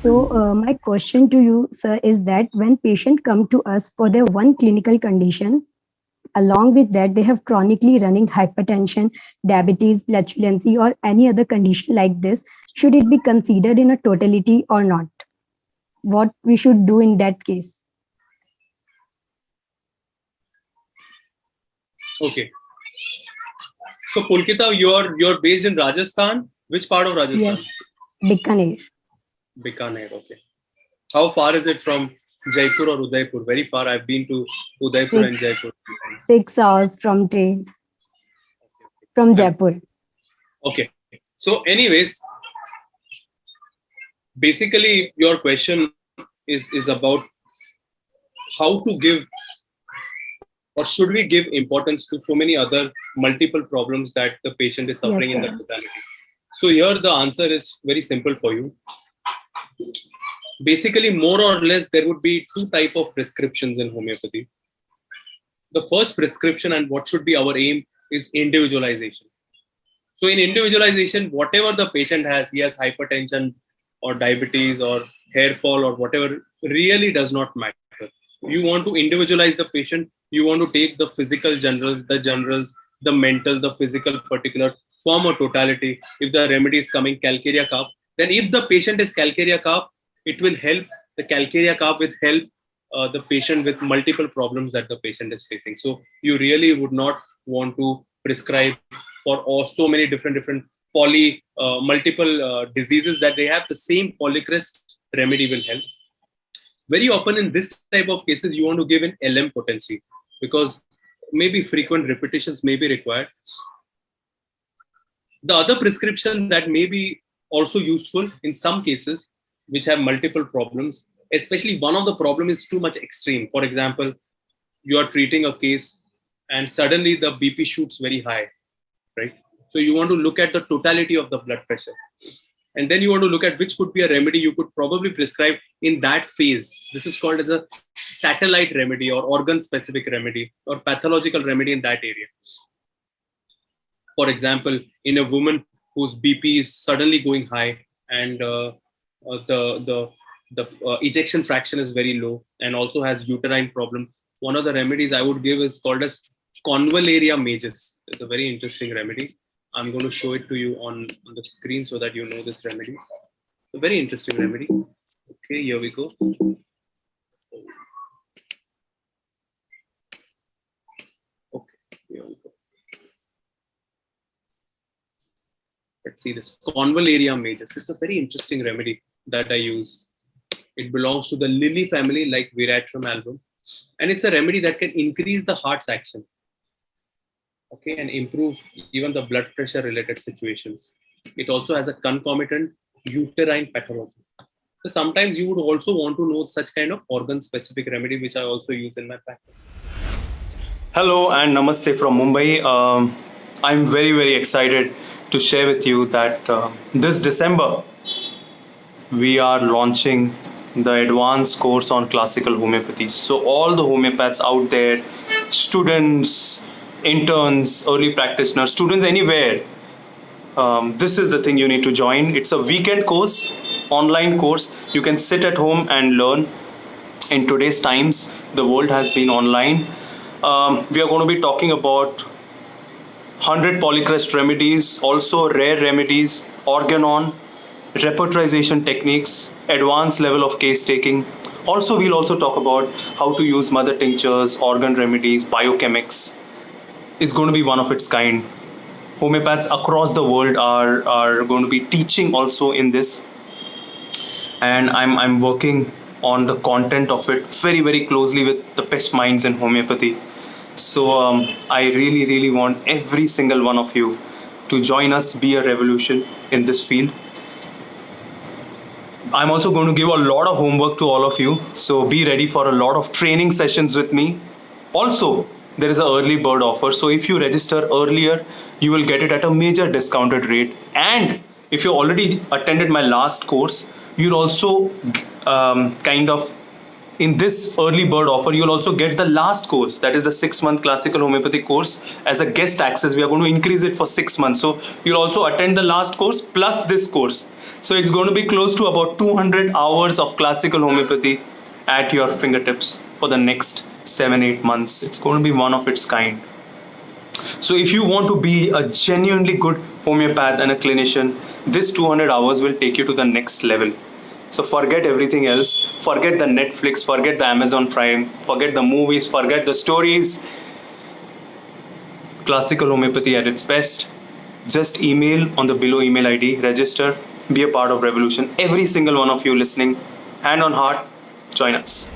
So my question to you, sir, is that when patient come to us for their one clinical condition, along with that, they have chronically running hypertension, diabetes, flatulency, or any other condition like this, should it be considered in a totality or not? What we should do in that case? Okay. So Pulkita, you're based in Rajasthan. Which part of Rajasthan? Yes, Bikaner. Bikaner. Okay. How far is it from Jaipur or Udaipur? Very far. I've been to Udaipur and Jaipur. 6 hours from train from Jaipur. Okay. So, anyways, basically, your question is about how to give, or should we give importance to so many other multiple problems that the patient is suffering in the totality. So here the answer is very simple for you. Basically, more or less, there would be two types of prescriptions in homeopathy. The first prescription, and what should be our aim, is individualization. So in individualization, whatever the patient has, he has hypertension or diabetes or hair fall or whatever, really does not matter. You want to individualize the patient. You want to take the physical generals, the mental, the physical particular, form a totality. If the remedy is coming calcarea carb, then if the patient is calcarea carb, it will help. The calcarea carb will help the patient with multiple problems that the patient is facing. So you really would not want to prescribe for so many different multiple diseases that they have. The same polycrest remedy will help. Very often in this type of cases, you want to give an LM potency because maybe frequent repetitions may be required. The other prescription that may be also useful in some cases which have multiple problems, especially one of the problem is too much extreme. For example, you are treating a case and suddenly the BP shoots very high, right? So you want to look at the totality of the blood pressure. And then you want to look at which could be a remedy you could probably prescribe in that phase. This is called as a satellite remedy or organ-specific remedy or pathological remedy in that area. For example, in a woman whose BP is suddenly going high and the ejection fraction is very low and also has uterine problem, one of the remedies I would give is called as Convallaria majus. It's a very interesting remedy. I'm going to show it to you on the screen so that you know this remedy. A very interesting remedy. Okay, here we go. Okay, here we go. Let's see this. Convallaria majus. This is a very interesting remedy that I use. It belongs to the lily family like Veratrum album. And it's a remedy that can increase the heart's action. Okay, and improve even the blood pressure related situations. It also has a concomitant uterine pathology. So sometimes you would also want to know such kind of organ specific remedy, which I also use in my practice. Hello and namaste from Mumbai. I'm very, very excited to share with you that this December, we are launching the advanced course on classical homeopathy. So all the homeopaths out there, students, interns, early practitioners, students anywhere, this is the thing you need to join. It's a weekend course, online course. You can sit at home and learn. In today's times, the world has been online. We are going to be talking about 100 polycrest remedies, also rare remedies, organon, repertorization techniques, advanced level of case taking. Also, we'll also talk about how to use mother tinctures, organ remedies, biochemics. It's going to be one of its kind. Homeopaths across the world are going to be teaching also in this. And I'm working on the content of it very, very closely with the best minds in homeopathy. So I really, really want every single one of you to join us, be a revolution in this field. I'm also going to give a lot of homework to all of you. So be ready for a lot of training sessions with me. Also, there is an early bird offer. So if you register earlier, you will get it at a major discounted rate. And if you already attended my last course, you'll also kind of in this early bird offer, you'll also get the last course, that is the 6-month classical homeopathy course, as a guest access. We are going to increase it for 6 months. So you'll also attend the last course plus this course. So it's going to be close to about 200 hours of classical homeopathy at your fingertips for the next 7-8 months. It's going to be one of its kind. So if you want to be a genuinely good homeopath and a clinician, this 200 hours will take you to the next level. So forget everything else. Forget the Netflix, forget the Amazon Prime, forget the movies, forget the stories. Classical homeopathy at its best. Just email on the below email ID, register, be a part of Revolution. Every single one of you listening, hand on heart, join us.